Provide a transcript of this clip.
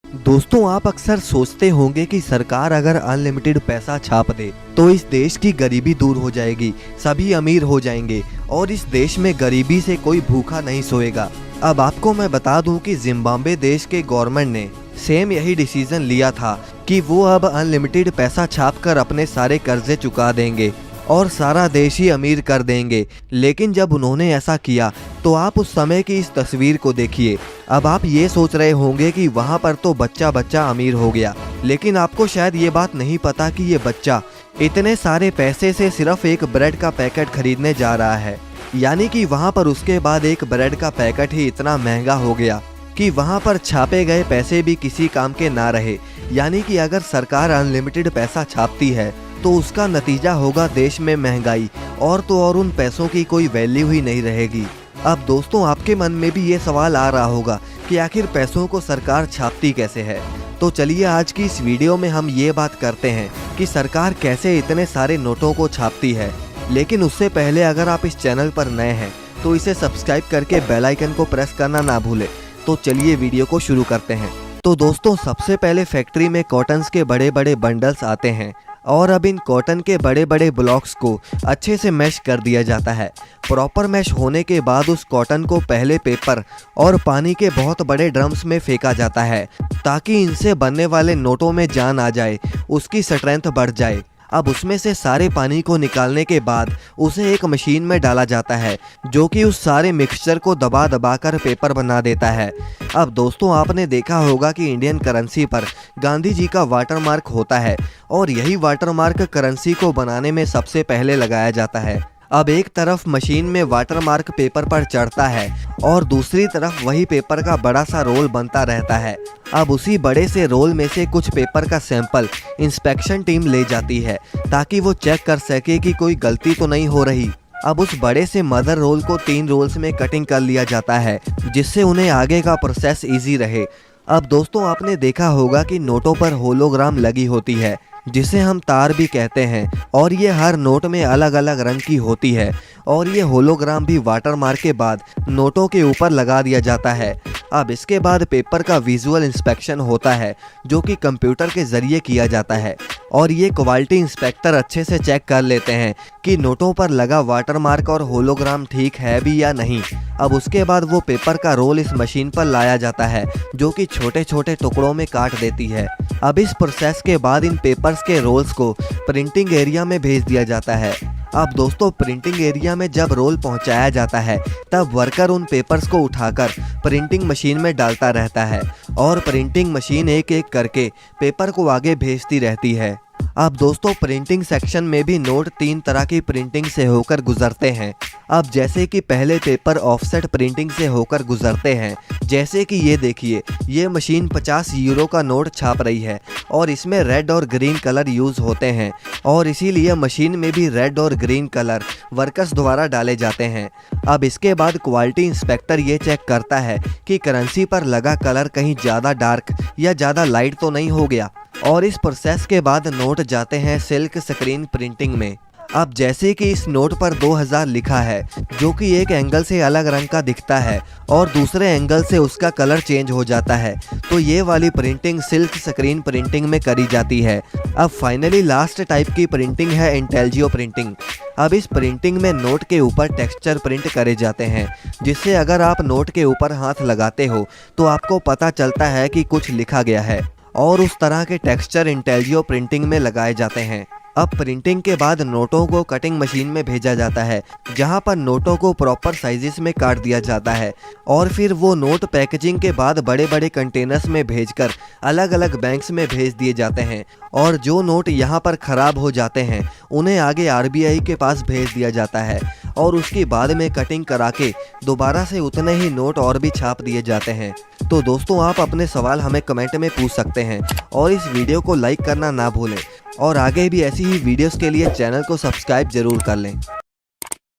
दोस्तों, आप अक्सर सोचते होंगे कि सरकार अगर अनलिमिटेड पैसा छाप दे तो इस देश की गरीबी दूर हो जाएगी, सभी अमीर हो जाएंगे और इस देश में गरीबी से कोई भूखा नहीं सोएगा। अब आपको मैं बता दूं कि जिम्बाब्वे देश के गवर्नमेंट ने सेम यही डिसीजन लिया था कि वो अब अनलिमिटेड पैसा छाप कर अपने सारे कर्जे चुका देंगे और सारा देश ही अमीर कर देंगे। लेकिन जब उन्होंने ऐसा किया तो आप उस समय की इस तस्वीर को देखिए। अब आप ये सोच रहे होंगे कि वहाँ पर तो बच्चा बच्चा अमीर हो गया, लेकिन आपको शायद ये बात नहीं पता कि ये बच्चा इतने सारे पैसे से सिर्फ एक ब्रेड का पैकेट खरीदने जा रहा है। यानी कि वहाँ पर उसके बाद एक ब्रेड का पैकेट ही इतना महंगा हो गया कि वहाँ पर छापे गए पैसे भी किसी काम के ना रहे। यानी कि अगर सरकार अनलिमिटेड पैसा छापती है तो उसका नतीजा होगा देश में महंगाई, और तो और उन पैसों की कोई वैल्यू ही नहीं रहेगी। अब दोस्तों, आपके मन में भी ये सवाल आ रहा होगा कि आखिर पैसों को सरकार छापती कैसे है। तो चलिए आज की इस वीडियो में हम ये बात करते हैं कि सरकार कैसे इतने सारे नोटों को छापती है। लेकिन उससे पहले अगर आप इस चैनल पर नए हैं तो इसे सब्सक्राइब करके बेल आइकन को प्रेस करना ना भूलें। तो चलिए वीडियो को शुरू करते हैं। तो दोस्तों, सबसे पहले फैक्ट्री में कॉटन्स के बड़े बड़े बंडल्स आते हैं और अब इन कॉटन के बड़े बड़े ब्लॉक्स को अच्छे से मैश कर दिया जाता है। प्रॉपर मैश होने के बाद उस कॉटन को पहले पेपर और पानी के बहुत बड़े ड्रम्स में फेंका जाता है ताकि इनसे बनने वाले नोटों में जान आ जाए, उसकी स्ट्रेंथ बढ़ जाए। अब उसमें से सारे पानी को निकालने के बाद उसे एक मशीन में डाला जाता है जो कि उस सारे मिक्सचर को दबा दबा कर पेपर बना देता है। अब दोस्तों, आपने देखा होगा कि इंडियन करेंसी पर गांधी जी का वाटरमार्क होता है और यही वाटरमार्क करेंसी को बनाने में सबसे पहले लगाया जाता है। अब एक तरफ मशीन में वाटरमार्क पेपर पर चढ़ता है और दूसरी तरफ वही पेपर का बड़ा सा रोल बनता रहता है। अब उसी बड़े से रोल में से कुछ पेपर का सैंपल इंस्पेक्शन टीम ले जाती है ताकि वो चेक कर सके कि कोई गलती तो नहीं हो रही। अब उस बड़े से मदर रोल को 3 रोल्स में कटिंग कर लिया जाता है जिससे उन्हें आगे का प्रोसेस इजी रहे। अब दोस्तों, आपने देखा होगा कि नोटों पर होलोग्राम लगी होती है जिसे हम तार भी कहते हैं, और ये हर नोट में अलग अलग रंग की होती है और ये होलोग्राम भी वाटरमार्क के बाद नोटों के ऊपर लगा दिया जाता है। अब इसके बाद पेपर का विजुअल इंस्पेक्शन होता है जो कि कंप्यूटर के ज़रिए किया जाता है और ये क्वालिटी इंस्पेक्टर अच्छे से चेक कर लेते हैं कि नोटों पर लगा वाटरमार्क और होलोग्राम ठीक है भी या नहीं। अब उसके बाद वो पेपर का रोल इस मशीन पर लाया जाता है जो कि छोटे छोटे टुकड़ों में काट देती है। अब इस प्रोसेस के बाद इन पेपर्स के रोल्स को प्रिंटिंग एरिया में भेज दिया जाता है। अब दोस्तों, प्रिंटिंग एरिया में जब रोल पहुंचाया जाता है तब वर्कर उन पेपर्स को उठाकर प्रिंटिंग मशीन में डालता रहता है और प्रिंटिंग मशीन एक एक करके पेपर को आगे भेजती रहती है। अब दोस्तों, प्रिंटिंग सेक्शन में भी नोट 3 तरह की प्रिंटिंग से होकर गुजरते हैं। अब जैसे कि पहले पेपर ऑफसेट प्रिंटिंग से होकर गुजरते हैं। जैसे कि ये देखिए, ये मशीन 50 यूरो का नोट छाप रही है और इसमें रेड और ग्रीन कलर यूज़ होते हैं और इसीलिए मशीन में भी रेड और ग्रीन कलर वर्कर्स द्वारा डाले जाते हैं। अब इसके बाद क्वालिटी इंस्पेक्टर ये चेक करता है कि करेंसी पर लगा कलर कहीं ज़्यादा डार्क या ज़्यादा लाइट तो नहीं हो गया, और इस प्रोसेस के बाद नोट जाते हैं सिल्क स्क्रीन प्रिंटिंग में। अब जैसे कि इस नोट पर 2000 लिखा है जो कि एक एंगल से अलग रंग का दिखता है और दूसरे एंगल से उसका कलर चेंज हो जाता है, तो ये वाली प्रिंटिंग सिल्क स्क्रीन प्रिंटिंग में करी जाती है। अब फाइनली लास्ट टाइप की प्रिंटिंग है इंटेलियो प्रिंटिंग। अब इस प्रिंटिंग में नोट के ऊपर टेक्सचर प्रिंट करे जाते हैं जिससे अगर आप नोट के ऊपर हाथ लगाते हो तो आपको पता चलता है कि कुछ लिखा गया है, और उस तरह के टेक्सचर इंटेलियो प्रिंटिंग में लगाए जाते हैं। अब प्रिंटिंग के बाद नोटों को कटिंग मशीन में भेजा जाता है जहां पर नोटों को प्रॉपर साइजेस में काट दिया जाता है और फिर वो नोट पैकेजिंग के बाद बड़े बड़े कंटेनर्स में भेजकर अलग अलग बैंक्स में भेज दिए जाते हैं, और जो नोट यहां पर ख़राब हो जाते हैं उन्हें आगे आरबीआई के पास भेज दिया जाता है और उसके बाद में कटिंग करा के दोबारा से उतने ही नोट और भी छाप दिए जाते हैं। तो दोस्तों, आप अपने सवाल हमें कमेंट में पूछ सकते हैं और इस वीडियो को लाइक करना ना भूलें और आगे भी ऐसी ही वीडियोस के लिए चैनल को सब्सक्राइब जरूर कर लें।